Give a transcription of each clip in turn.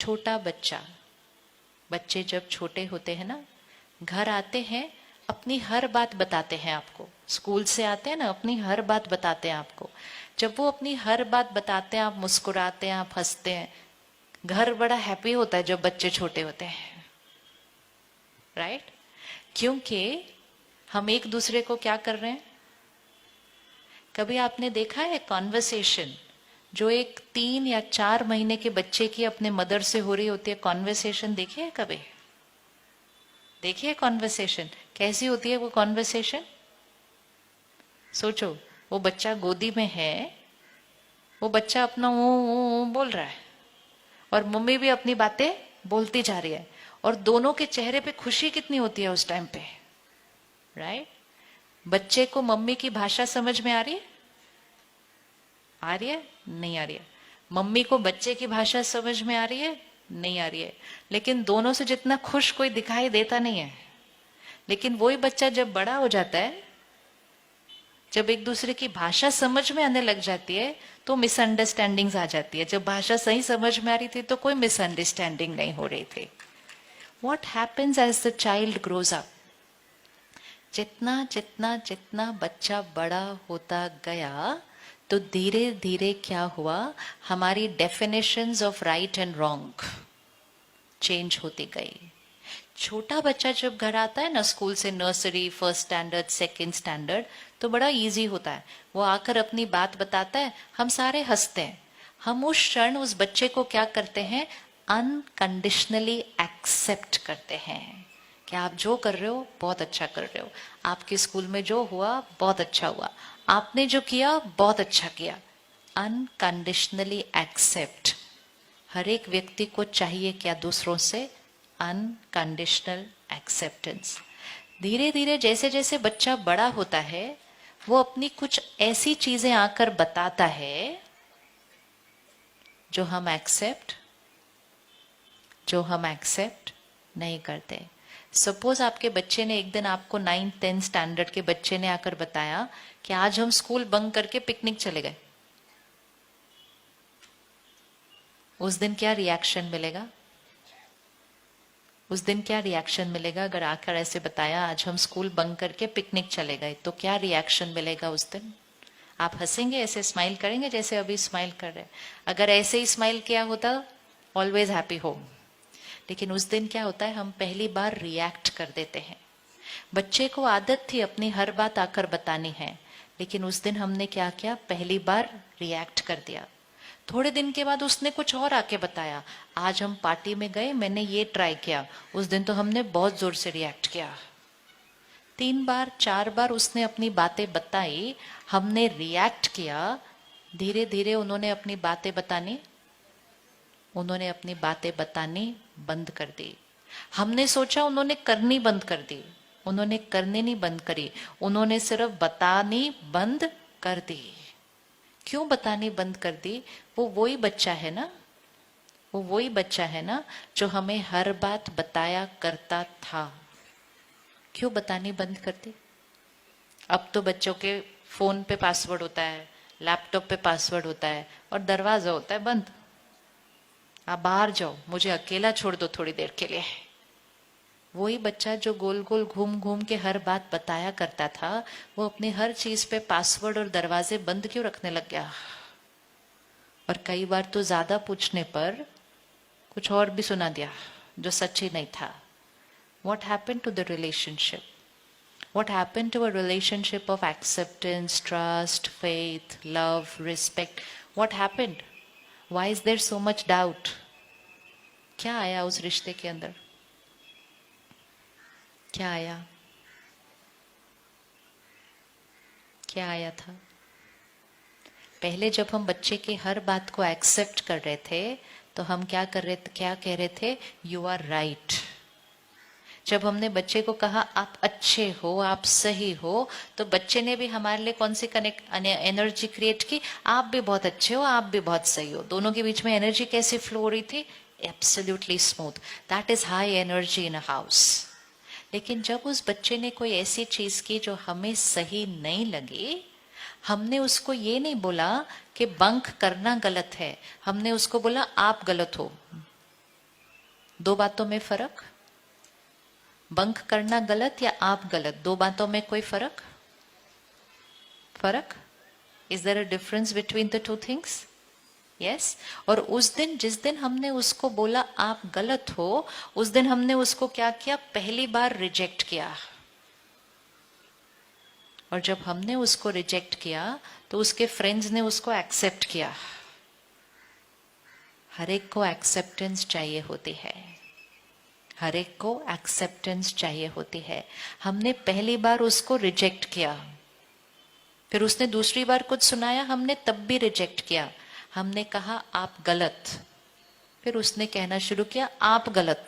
छोटा बच्चा, बच्चे जब छोटे होते हैं ना, घर आते हैं, अपनी हर बात बताते हैं आपको। स्कूल से आते हैं ना, अपनी हर बात बताते हैं आपको। जब वो अपनी हर बात बताते हैं, आप मुस्कुराते हैं, आप हंसते हैं। घर बड़ा हैप्पी होता है जब बच्चे छोटे होते हैं, राइट? क्योंकि हम एक दूसरे को क्या कर रहे हैं? कभी आपने देखा है कॉन्वर्सेशन जो एक 3 या 4 महीने के बच्चे की अपने मदर से हो रही होती है? कॉन्वर्सेशन देखी है कभी? देखी है कॉन्वर्सेशन? कैसी होती है वो कॉन्वर्सेशन? सोचो, वो बच्चा गोदी में है, वो बच्चा अपना वो बोल रहा है और मम्मी भी अपनी बातें बोलती जा रही है, और दोनों के चेहरे पे खुशी कितनी होती है उस टाइम पे, राइट? बच्चे को मम्मी की भाषा समझ में आ रही है? आ रही है? नहीं आ रही है। मम्मी को बच्चे की भाषा समझ में आ रही है? नहीं आ रही है। लेकिन दोनों से जितना खुश कोई दिखाई देता नहीं है। लेकिन वही बच्चा जब बड़ा हो जाता है, जब एक दूसरे की भाषा समझ में आने लग जाती है, तो मिसअंडरस्टैंडिंग्स आ जाती है। जब भाषा सही समझ में आ रही थी तो कोई मिसअंडरस्टैंडिंग नहीं हो रही थी। What happens as the child grows up? जितना जितना जितना बच्चा बड़ा होता गया, तो धीरे धीरे क्या हुआ, हमारी definitions of right and wrong change होती गई। छोटा बच्चा जब घर आता है ना, स्कूल से, nursery, first standard, second standard, तो बड़ा इजी होता है। वो आकर अपनी बात बताता है, हम सारे हंसते हैं। हम उस क्षण उस बच्चे को क्या करते हैं? अनकंडीशनली एक्सेप्ट करते हैं कि आप जो कर रहे हो बहुत अच्छा कर रहे हो, आपके स्कूल में जो हुआ बहुत अच्छा हुआ, आपने जो किया बहुत अच्छा किया। Unconditionally accept. हर एक व्यक्ति को चाहिए क्या दूसरों से? Unconditional acceptance. धीरे धीरे जैसे जैसे बच्चा बड़ा होता है, वो अपनी कुछ ऐसी चीजें आकर बताता है जो हम एक्सेप्ट नहीं करते। सपोज आपके बच्चे ने एक दिन आपको 9th-10th स्टैंडर्ड के बच्चे ने आकर बताया कि आज हम स्कूल बंक करके पिकनिक चले गए। उस दिन क्या रिएक्शन मिलेगा? उस दिन क्या रिएक्शन मिलेगा? अगर आकर ऐसे बताया आज हम स्कूल बंक करके पिकनिक चले गए, तो क्या रिएक्शन मिलेगा उस दिन? आप हंसेंगे, ऐसे स्माइल करेंगे जैसे अभी स्माइल कर रहे हैं? अगर ऐसे ही स्माइल किया होता, ऑलवेज हैप्पी होम। लेकिन उस दिन क्या होता है, हम पहली बार रिएक्ट कर देते हैं। बच्चे को आदत थी अपनी हर बात आकर बतानी है, लेकिन उस दिन हमने क्या किया? पहली बार रिएक्ट कर दिया। थोड़े दिन के बाद उसने कुछ और आके बताया, आज हम पार्टी में गए, मैंने ये ट्राई किया। उस दिन तो हमने बहुत जोर से रिएक्ट किया। 3 बार 4 बार उसने अपनी बातें बताई, हमने रिएक्ट किया। धीरे धीरे उन्होंने अपनी बातें बतानी बंद कर दी। हमने सोचा उन्होंने करनी बंद कर दी। उन्होंने करनी नहीं बंद करी, उन्होंने सिर्फ बतानी बंद कर दी। क्यों बतानी बंद कर दी? वो वही बच्चा है ना जो हमें हर बात बताया करता था। क्यों बतानी बंद कर दी? अब तो बच्चों के फोन पे पासवर्ड होता है, लैपटॉप पे पासवर्ड होता है, और दरवाजा होता है बंद। आप बाहर जाओ, मुझे अकेला छोड़ दो थोड़ी देर के लिए। वही बच्चा जो गोल गोल घूम घूम के हर बात बताया करता था, वो अपनी हर चीज पे पासवर्ड और दरवाजे बंद क्यों रखने लग गया? और कई बार तो ज्यादा पूछने पर कुछ और भी सुना दिया जो सच ही नहीं था। What happened to the relationship? What happened to a relationship of acceptance, trust, faith, love, respect? What happened? Why is there so much doubt? क्या आया उस रिश्ते के अंदर? क्या आया था? पहले जब हम बच्चे की हर बात को एक्सेप्ट कर रहे थे, तो हम क्या कह रहे थे? You are right. जब हमने बच्चे को कहा आप अच्छे हो, आप सही हो, तो बच्चे ने भी हमारे लिए कौन सी एनर्जी क्रिएट की? आप भी बहुत अच्छे हो, आप भी बहुत सही हो। दोनों के बीच में एनर्जी कैसे फ्लो हो रही थी? Absolutely smooth. That is high energy in a house. लेकिन जब उस बच्चे ने कोई ऐसी चीज की जो हमें सही नहीं लगी, हमने उसको ये नहीं बोला कि बंक करना गलत है, हमने उसको बोला आप गलत हो। दो बातों में फर्क, बंक करना गलत या आप गलत, दो बातों में कोई फर्क? फर्क? Is there a difference between the two things? Yes. और उस दिन, जिस दिन हमने उसको बोला आप गलत हो, उस दिन हमने उसको क्या किया? पहली बार रिजेक्ट किया। और जब हमने उसको रिजेक्ट किया तो उसके फ्रेंड्स ने उसको एक्सेप्ट किया। हर एक को एक्सेप्टेंस चाहिए होती है, हर एक को एक्सेप्टेंस चाहिए होती है। हमने पहली बार उसको रिजेक्ट किया, फिर उसने दूसरी बार कुछ सुनाया, हमने तब भी रिजेक्ट किया। हमने कहा आप गलत, फिर उसने कहना शुरू किया आप गलत।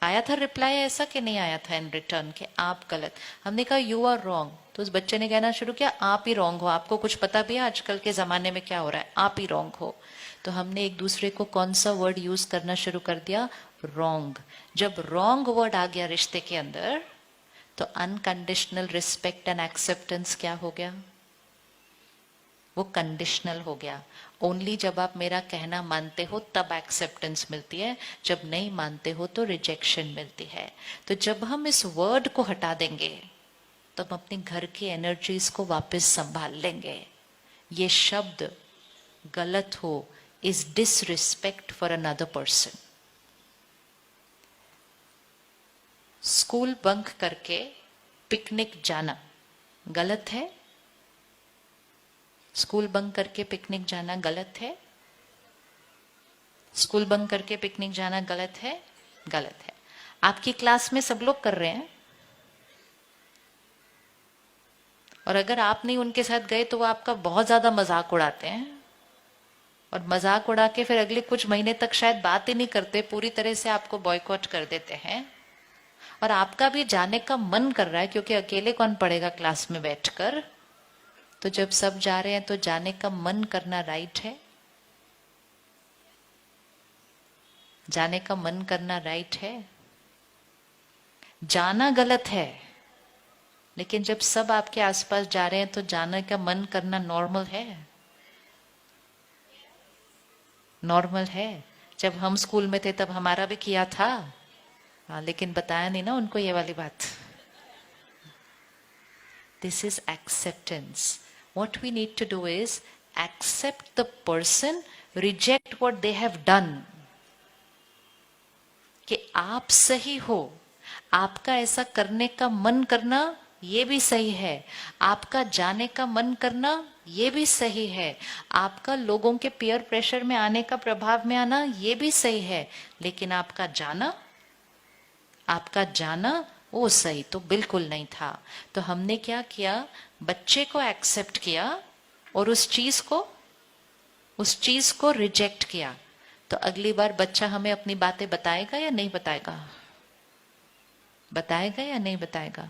आया था रिप्लाई ऐसा कि नहीं आया था इन रिटर्न के आप गलत? हमने कहा यू आर रॉन्ग, तो उस बच्चे ने कहना शुरू किया आप ही रॉन्ग हो, आपको कुछ पता भी है आजकल के जमाने में क्या हो रहा है, आप ही रॉन्ग हो। तो हमने एक दूसरे को कौन सा वर्ड यूज करना शुरू कर दिया? रॉन्ग। जब रॉन्ग वर्ड आ गया रिश्ते के अंदर तो अनकंडीशनल रिस्पेक्ट एंड एक्सेप्टेंस क्या हो गया? वो कंडीशनल हो गया। ओनली जब आप मेरा कहना मानते हो तब एक्सेप्टेंस मिलती है, जब नहीं मानते हो तो रिजेक्शन मिलती है। तो जब हम इस वर्ड को हटा देंगे तो हम अपने घर की एनर्जीज को वापस संभाल लेंगे। ये शब्द गलत हो is disrespect for another person. School bunk करके पिकनिक जाना गलत है? स्कूल बंक करके पिकनिक जाना गलत है? स्कूल बंक करके पिकनिक जाना गलत है? गलत है। आपकी क्लास में सब लोग कर रहे हैं, और अगर आप नहीं उनके साथ गए तो वो आपका बहुत ज्यादा मजाक उड़ाते हैं, और मजाक उड़ा के फिर अगले कुछ महीने तक शायद बात ही नहीं करते, पूरी तरह से आपको बॉयकॉट कर देते हैं। और आपका भी जाने का मन कर रहा है, क्योंकि अकेले कौन पढ़ेगा क्लास में बैठकर। तो जब सब जा रहे हैं तो जाने का मन करना राइट है? जाने का मन करना राइट है? जाना गलत है, लेकिन जब सब आपके आसपास जा रहे हैं तो जाने का मन करना नॉर्मल है? नॉर्मल है। जब हम स्कूल में थे तब हमारा भी किया था, हाँ, लेकिन बताया नहीं ना उनको ये वाली बात। This is acceptance. What we need to do is accept the person, reject what they have done. कि आप सही हो, आपका ऐसा करने का मन करना ये भी सही है, आपका जाने का मन करना ये भी सही है, आपका लोगों के पीयर प्रेशर में आने का, प्रभाव में आना ये भी सही है, लेकिन आपका जाना वो सही तो बिल्कुल नहीं था। तो हमने क्या किया? बच्चे को एक्सेप्ट किया और उस चीज को रिजेक्ट किया। तो अगली बार बच्चा हमें अपनी बातें बताएगा या नहीं बताएगा? बताएगा या नहीं बताएगा?